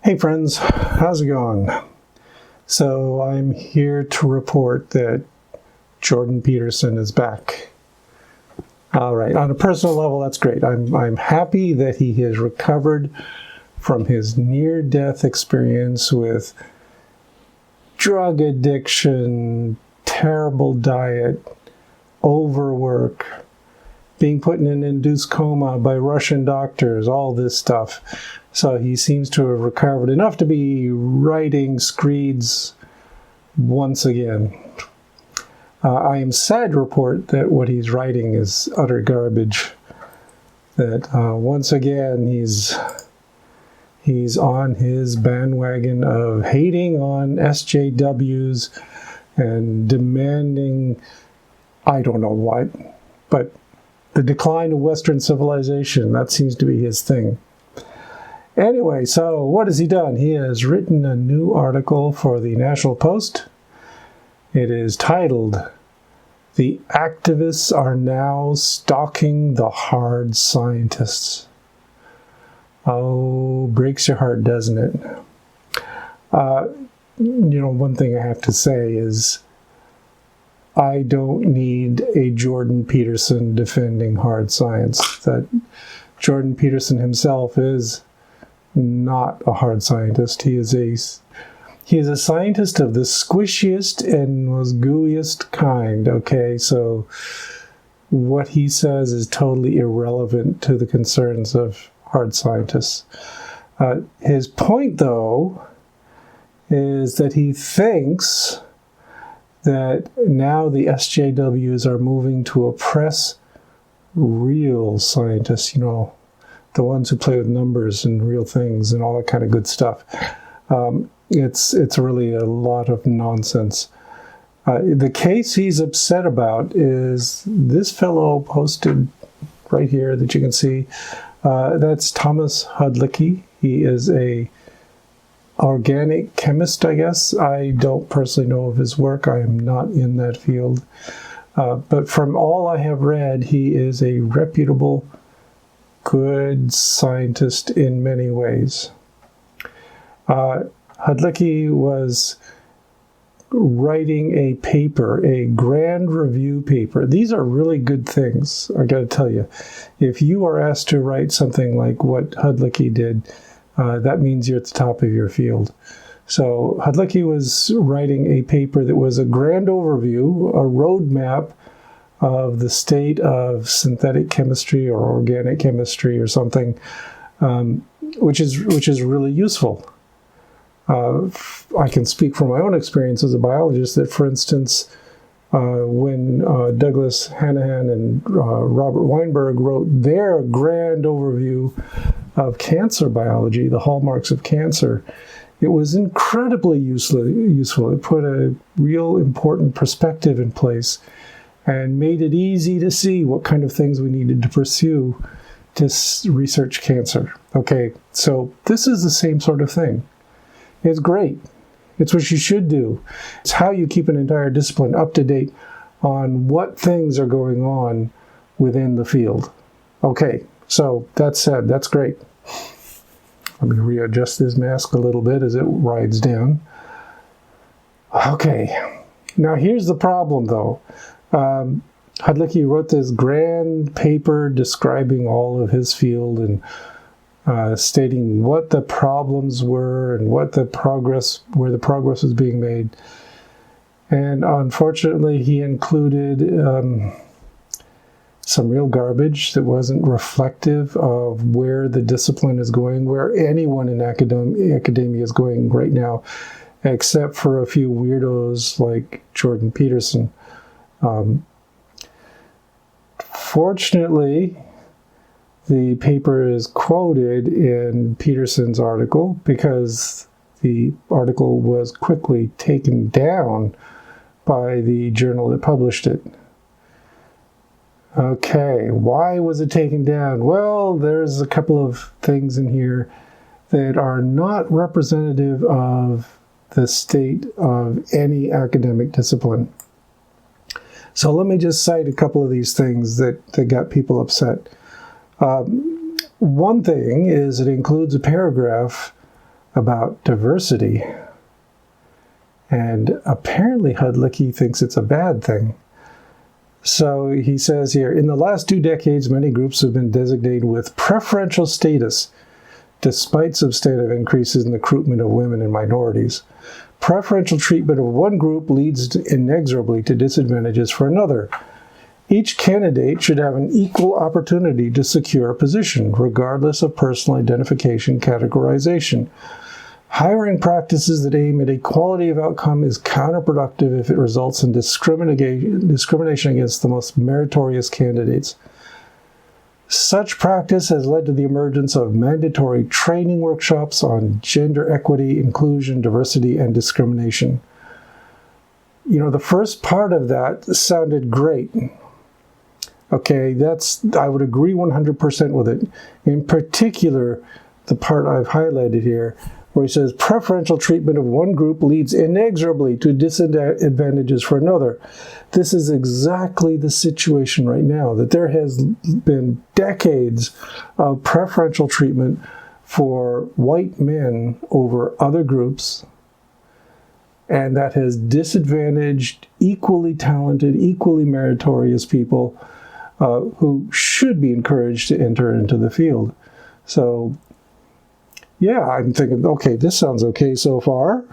Hey friends, how's it going? So I'm here to report that Jordan Peterson is back. All right, on a personal level, that's great. I'm happy that he has recovered from his near-death experience with drug addiction, terrible diet, overwork, being put in an induced coma by Russian doctors, all this stuff. So he seems to have recovered enough to be writing screeds once again. I am sad to report that what he's writing is utter garbage. That once again he's on his bandwagon of hating on SJWs and demanding, I don't know what, but the decline of Western civilization, that seems to be his thing. Anyway, so what has he done? He has written a new article for the National Post. It is titled, "The Activists Are Now Stalking the Hard Scientists." Oh, breaks your heart, doesn't it? One thing I have to say is I don't need a Jordan Peterson defending hard science. That Jordan Peterson himself is not a hard scientist. He is a scientist of the squishiest and most gooeyest kind, okay? So what he says is totally irrelevant to the concerns of hard scientists. His point, though, is that he thinks that now the SJWs are moving to oppress real scientists, the ones who play with numbers and real things and all that kind of good stuff. It's really a lot of nonsense. The case he's upset about is this fellow posted right here that you can see. That's Tomas Hudlicky. He is a organic chemist, I guess. I don't personally know of his work. I am not in that field. But from all I have read, he is a reputable, good scientist in many ways. Hudlicky was writing a paper, a grand review paper. These are really good things, I got to tell you. If you are asked to write something like what Hudlicky did, that means you're at the top of your field. So Hudlicky was writing a paper that was a grand overview, a roadmap of the state of synthetic chemistry or organic chemistry or something, which is really useful. I can speak from my own experience as a biologist that, for instance, when Douglas Hanahan and Robert Weinberg wrote their grand overview of cancer biology, the hallmarks of cancer, it was incredibly useful. It put a real important perspective in place and made it easy to see what kind of things we needed to pursue to research cancer. Okay, so this is the same sort of thing. It's great. It's what you should do. It's how you keep an entire discipline up to date on what things are going on within the field. Okay, so that said, that's great. Let me readjust this mask a little bit as it rides down. Okay, now here's the problem though. Hudlicky wrote this grand paper describing all of his field and stating what the problems were and where the progress was being made. And unfortunately, he included some real garbage that wasn't reflective of where the discipline is going, where anyone in academia is going right now, except for a few weirdos like Jordan Peterson. Fortunately, the paper is quoted in Peterson's article because the article was quickly taken down by the journal that published it. Okay, why was it taken down? Well, there's a couple of things in here that are not representative of the state of any academic discipline. So let me just cite a couple of these things that got people upset. One thing is it includes a paragraph about diversity. And apparently Hudlicky thinks it's a bad thing. So he says here, in the last 2 decades, many groups have been designated with preferential status, despite substantive increases in the recruitment of women and minorities. Preferential treatment of one group leads inexorably to disadvantages for another. Each candidate should have an equal opportunity to secure a position, regardless of personal identification categorization. Hiring practices that aim at equality of outcome is counterproductive if it results in discrimination against the most meritorious candidates. Such practice has led to the emergence of mandatory training workshops on gender equity, inclusion, diversity, and discrimination. You know, the first part of that sounded great. Okay, I would agree 100% with it. In particular, the part I've highlighted here, where he says preferential treatment of one group leads inexorably to disadvantages for another. This is exactly the situation right now, that there has been decades of preferential treatment for white men over other groups, and that has disadvantaged equally talented, equally meritorious people who should be encouraged to enter into the field. So, yeah, I'm thinking, okay, this sounds okay so far.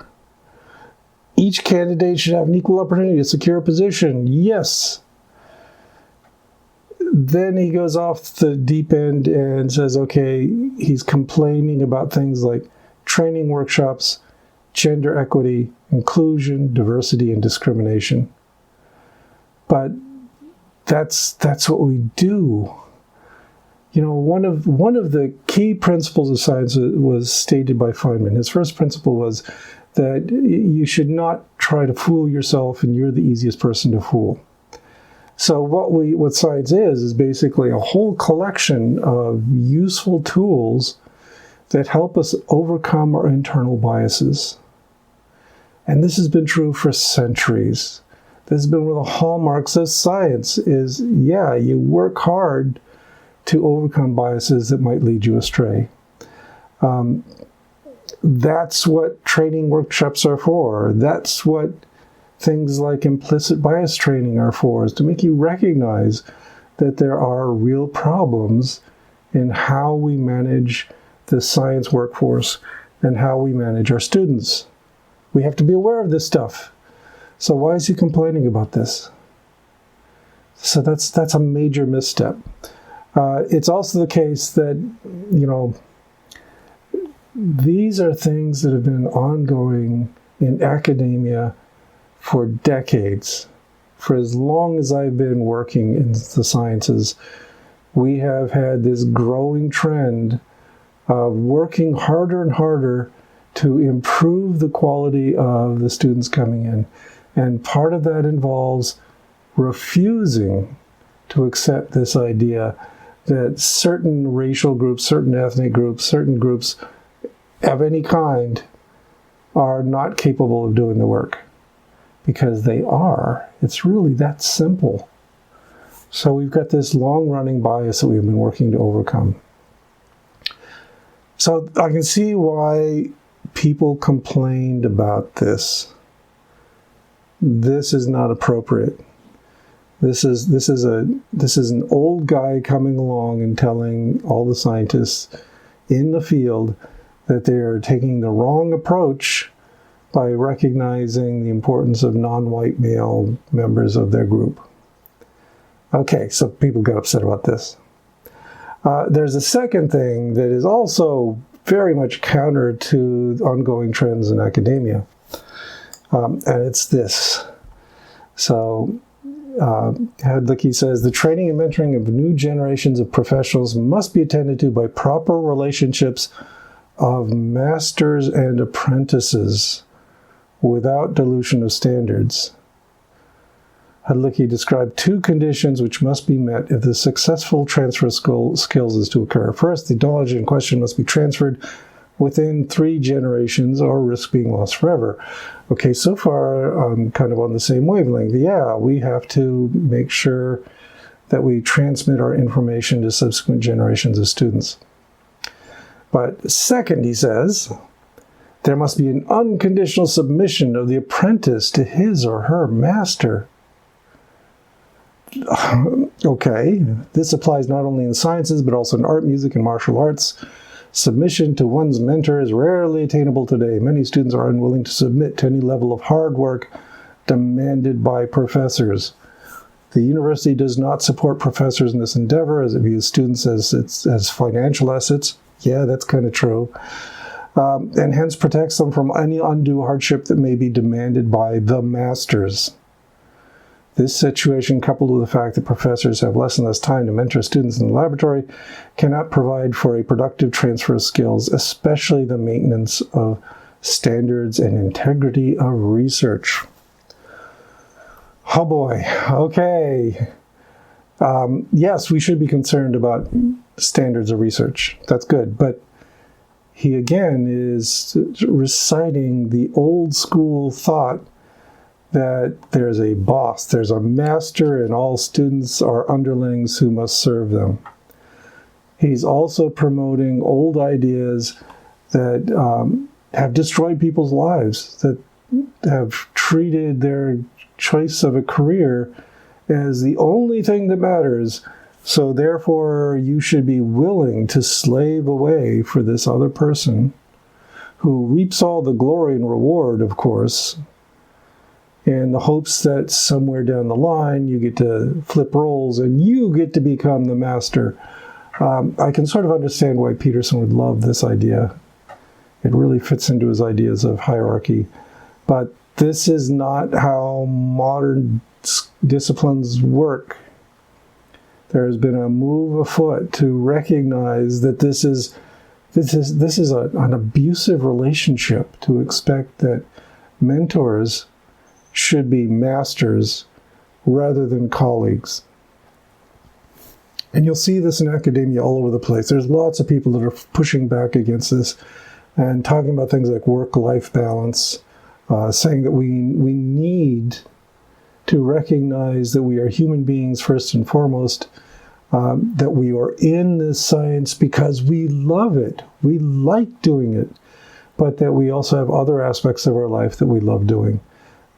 Each candidate should have an equal opportunity to secure a position. Yes. Then he goes off the deep end and says, okay, he's complaining about things like training workshops, gender equity, inclusion, diversity, and discrimination. But that's what we do. You know, one of the key principles of science was stated by Feynman. His first principle was that you should not try to fool yourself, and you're the easiest person to fool. So what science is basically a whole collection of useful tools that help us overcome our internal biases. And this has been true for centuries. This has been one of the hallmarks of science is, yeah, you work hard to overcome biases that might lead you astray. That's what training workshops are for. That's what things like implicit bias training are for, is to make you recognize that there are real problems in how we manage the science workforce and how we manage our students. We have to be aware of this stuff. So why is he complaining about this? So that's a major misstep. It's also the case that, you know, these are things that have been ongoing in academia for decades. For as long as I've been working in the sciences, we have had this growing trend of working harder and harder to improve the quality of the students coming in. And part of that involves refusing to accept this idea that certain racial groups, certain ethnic groups, certain groups of any kind are not capable of doing the work. Because they are. It's really that simple. So we've got this long-running bias that we've been working to overcome. So I can see why people complained about this. This is not appropriate. This is an old guy coming along and telling all the scientists in the field that they are taking the wrong approach by recognizing the importance of non-white male members of their group. Okay, so people got upset about this. There's a second thing that is also very much counter to ongoing trends in academia, and it's this. So, Hudlicky says, the training and mentoring of new generations of professionals must be attended to by proper relationships of masters and apprentices without dilution of standards. Hudlicky described 2 conditions which must be met if the successful transfer of skills is to occur. First, the knowledge in question must be transferred within 3 generations or risk being lost forever. Okay, so far I'm kind of on the same wavelength. Yeah, we have to make sure that we transmit our information to subsequent generations of students. But second, he says, There must be an unconditional submission of the apprentice to his or her master. Okay, this applies not only in sciences, but also in art, music, and martial arts. Submission to one's mentor is rarely attainable today. Many students are unwilling to submit to any level of hard work demanded by professors. The university does not support professors in this endeavor, as it views students as financial assets. Yeah, that's kind of true. And hence protects them from any undue hardship that may be demanded by the masters. This situation, coupled with the fact that professors have less and less time to mentor students in the laboratory, cannot provide for a productive transfer of skills, especially the maintenance of standards and integrity of research. Oh boy, okay. Yes, we should be concerned about standards of research. That's good, but he again is reciting the old school thought that there's a boss, there's a master, and all students are underlings who must serve them. He's also promoting old ideas that have destroyed people's lives, that have treated their choice of a career as the only thing that matters. So therefore, you should be willing to slave away for this other person who reaps all the glory and reward, of course, in the hopes that somewhere down the line you get to flip roles and you get to become the master. I can sort of understand why Peterson would love this idea. It really fits into his ideas of hierarchy. But this is not how modern disciplines work. There has been a move afoot to recognize that this is an abusive relationship, to expect that mentors should be masters rather than colleagues. And you'll see this in academia all over the place. There's lots of people that are pushing back against this and talking about things like work-life balance, saying that we need to recognize that we are human beings first and foremost, that we are in this science because we love it, we like doing it, but that we also have other aspects of our life that we love doing.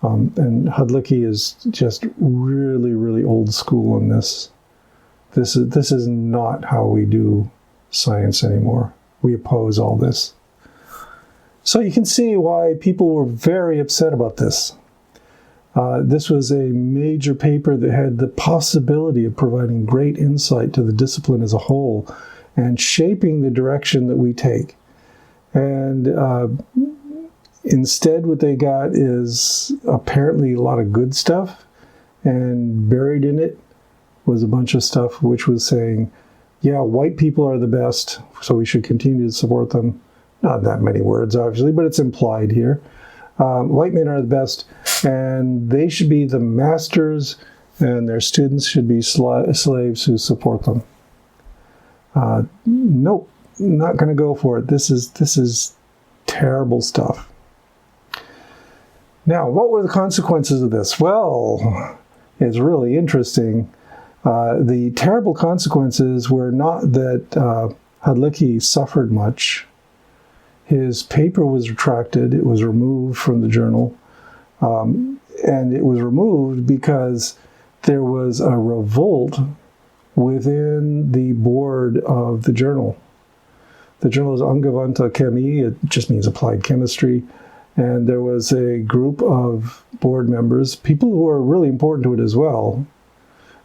And Hudlicky is just really, really old school in this. This is not how we do science anymore. We oppose all this. So you can see why people were very upset about this. This was a major paper that had the possibility of providing great insight to the discipline as a whole and shaping the direction that we take. And instead, what they got is apparently a lot of good stuff, and buried in it was a bunch of stuff which was saying, yeah, white people are the best, so we should continue to support them. Not that many words, obviously, but it's implied here. White men are the best, and they should be the masters, and their students should be slaves who support them. Nope, not going to go for it. This is terrible stuff. Now, what were the consequences of this? Well, it's really interesting. The terrible consequences were not that Hudlicky suffered much. His paper was retracted. It was removed from the journal. And it was removed because there was a revolt within the board of the journal. The journal is Angewandte Chemie. It just means applied chemistry. And there was a group of board members, people who are really important to it as well,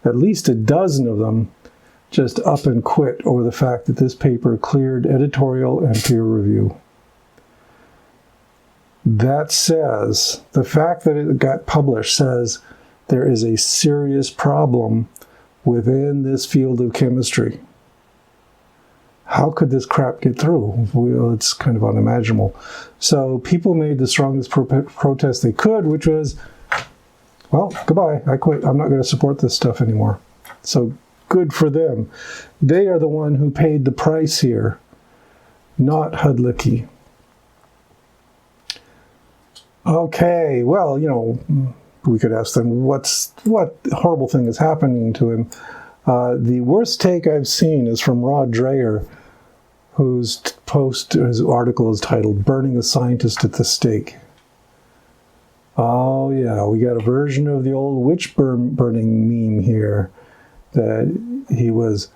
at least a dozen of them, just up and quit over the fact that this paper cleared editorial and peer review. That says, the fact that it got published says there is a serious problem within this field of chemistry. How could this crap get through? Well, it's kind of unimaginable. So people made the strongest protest they could, which was, well, goodbye, I quit. I'm not going to support this stuff anymore. So good for them. They are the one who paid the price here, not Hudlicky. Okay, well, you know, we could ask them what horrible thing is happening to him. The worst take I've seen is from Dreher, whose article is titled "Burning a Scientist at the Stake." Oh yeah, we got a version of the old witch burning meme here, that he was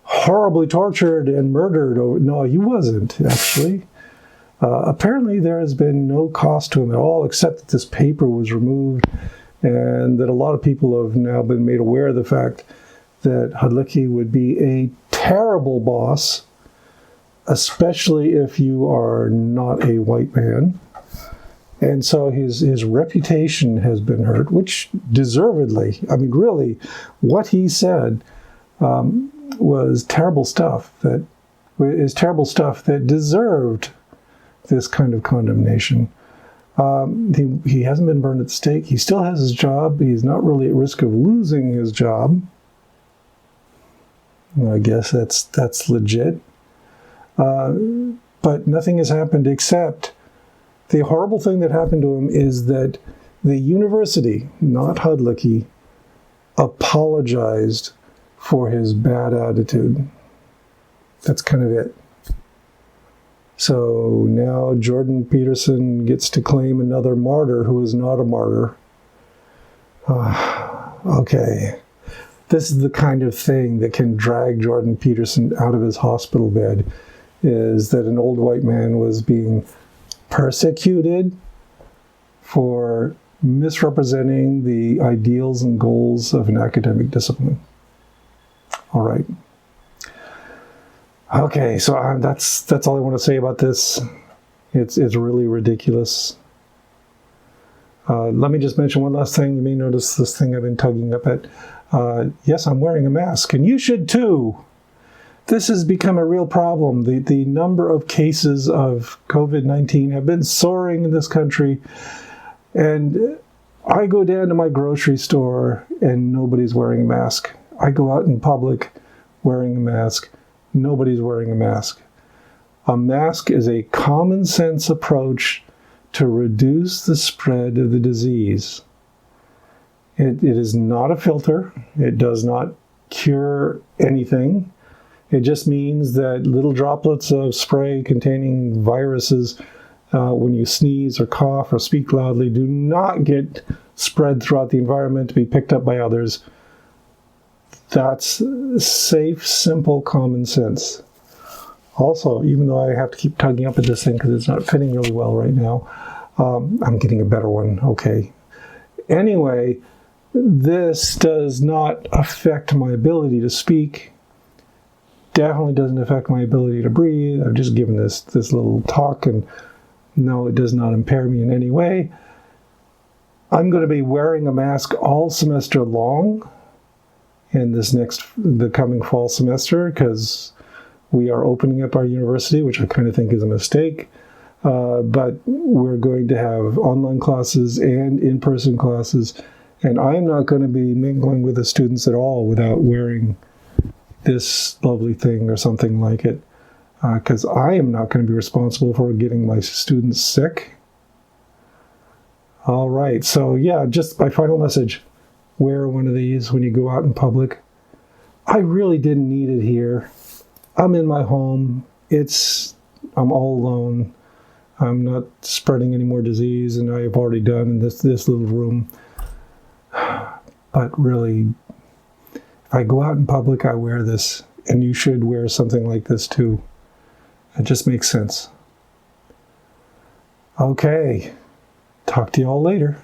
horribly tortured and murdered. No, he wasn't, actually. Apparently there has been no cost to him at all, except that this paper was removed, and that a lot of people have now been made aware of the fact that Hudlicky would be a terrible boss, especially if you are not a white man. And so his reputation has been hurt, which deservedly. I mean, really, what he said was terrible stuff. That deserved this kind of condemnation. He hasn't been burned at the stake. He still has his job. He's not really at risk of losing his job. I guess that's legit. But nothing has happened except the horrible thing that happened to him is that the university, not Hudlicky, apologized for his bad attitude. That's kind of it. So now Jordan Peterson gets to claim another martyr who is not a martyr. Okay. This is the kind of thing that can drag Jordan Peterson out of his hospital bed, is that an old white man was being persecuted for misrepresenting the ideals and goals of an academic discipline. All right. Okay, so that's all I want to say about this. It's really ridiculous. Let me just mention one last thing. You may notice this thing I've been tugging up at. Yes, I'm wearing a mask, and you should too. This has become a real problem. The number of cases of COVID-19 have been soaring in this country, and I go down to my grocery store and nobody's wearing a mask. I go out in public wearing a mask. Nobody's wearing a mask. A mask is a common sense approach to reduce the spread of the disease. It is not a filter. It does not cure anything. It just means that little droplets of spray containing viruses, when you sneeze or cough or speak loudly, do not get spread throughout the environment to be picked up by others. That's safe, simple common sense. Also, even though I have to keep tugging up at this thing because it's not fitting really well right now, I'm getting a better one, okay. Anyway, this does not affect my ability to speak. Definitely doesn't affect my ability to breathe. I've just given this little talk, and no, it does not impair me in any way. I'm going to be wearing a mask all semester long in the coming fall semester, because we are opening up our university, which I kind of think is a mistake. But we're going to have online classes and in-person classes, and I'm not going to be mingling with the students at all without wearing this lovely thing or something like it, because I am not going to be responsible for getting my students sick. All right, so yeah, just my final message. Wear one of these when you go out in public. I really didn't need it here. I'm in my home. I'm all alone. I'm not spreading any more disease than I have already done in this little room. But really, if I go out in public, I wear this, and you should wear something like this too. It just makes sense. Okay, talk to you all later.